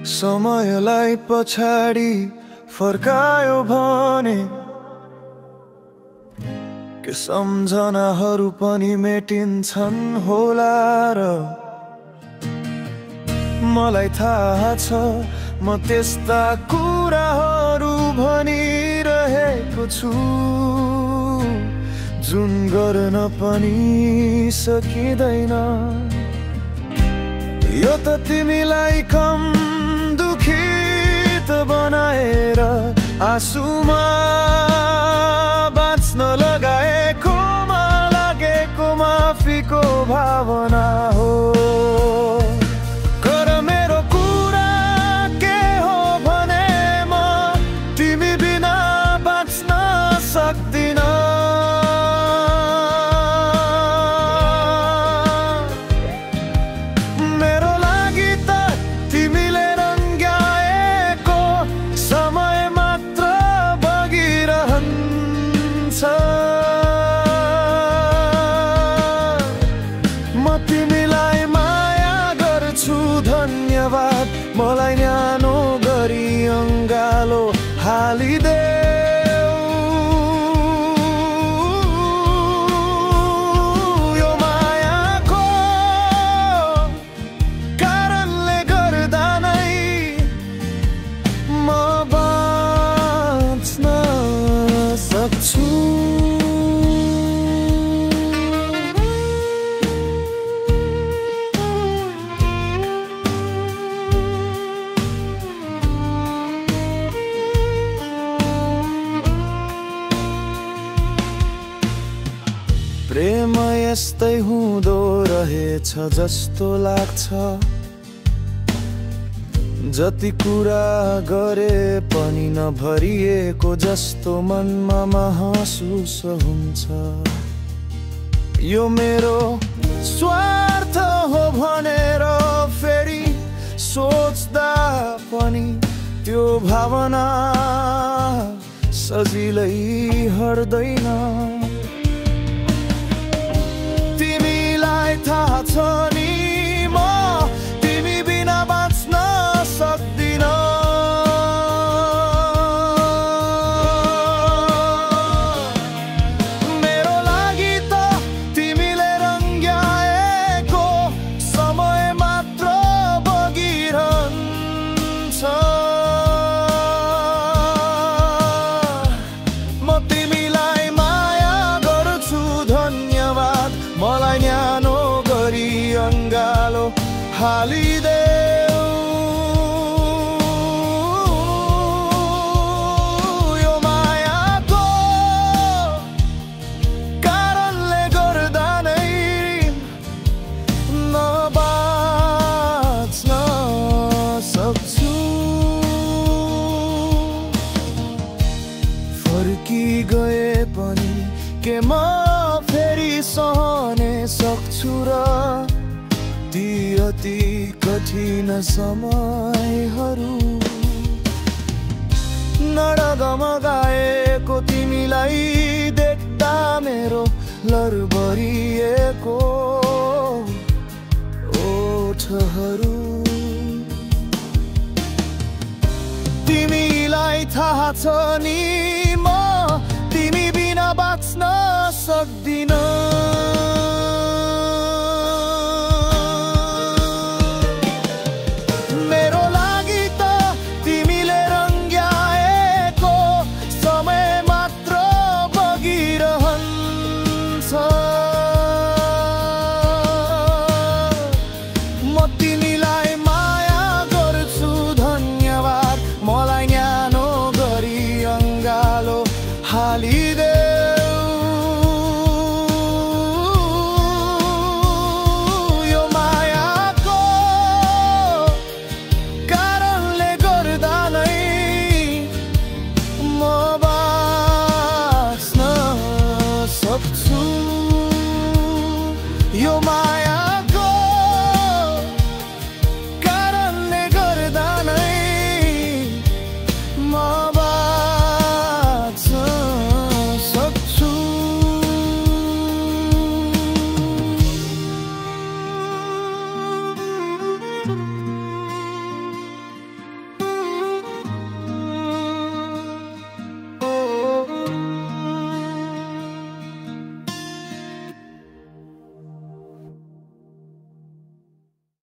समयलाई पछाडी फर्कायो भने के सम्झनाहरू पनि मेटिन्छन् होला र मलाई थाहा छ म त्यस्ता कुराहरू भनिरहेको छु जुन गर्न पनि सकिँदैन। यो त तिमीलाई कम दुखित बनाएर आँसुमा बाँच्न लगाएकोमा लागेको माफीको भावना हो। कर मेरो कुरा के हो भने म तिमी बिना बाँच्न सक्दिन। मेरो लागि त तिमीले रङ्ग्याएको समय मात्र बगिरहन्छ। म तिमीलाई माया गर्छु धन्यवाद मलाई न्यानो गरी अङ्गालो हालिदेऊ। यो मायाको कारणले गर्दा नै म बाँच्न सक्छु। प्रेम यस्तै हुँदो रहेछ जस्तो लाग्छ। जति कुरा गरे पनि नभरिएको जस्तो मनमा महसुस हुन्छ। यो मेरो स्वार्थ हो भनेर फेरि सोच्दा पनि त्यो भावना सजिलै हट्दैन। तिमीलाई थाहा छ नि म तिमी बिना बाँच्न सक्दिन। मेरो लागि त तिमीले रङ्ग्याएको समय मात्र बगिरहन्छ। म तिमीलाई माया गर्छु धन्यवाद मलाई न्यानो गरी अङ्गालो हालिदेऊ। यो मायाको कारणले गर्दा नै नबाँच्न सक्छु। फर्की गए पनि के म फेरि सहने सक्छु र ती अति कठिन समयहरू। नडगमगाएको तिमीलाई देख्दा मेरो लरबरिएको ओठहरू। तिमीलाई थाहा छ नि म तिमी बिना बाँच्न सक्दिन। मेरो लागि त तिमीले रङ्ग्याएको समय मात्र बगिरहन्छ। म तिमीलाई माया गर्छु धन्यवाद मलाई न्यानो गरी अङ्गालो हालिदेऊ। यो मायाको कारणले गर्दा नै म बाँच्न सक्छु। यो मायाको कारणले गर्दा नै म बाँच्न सक्छु।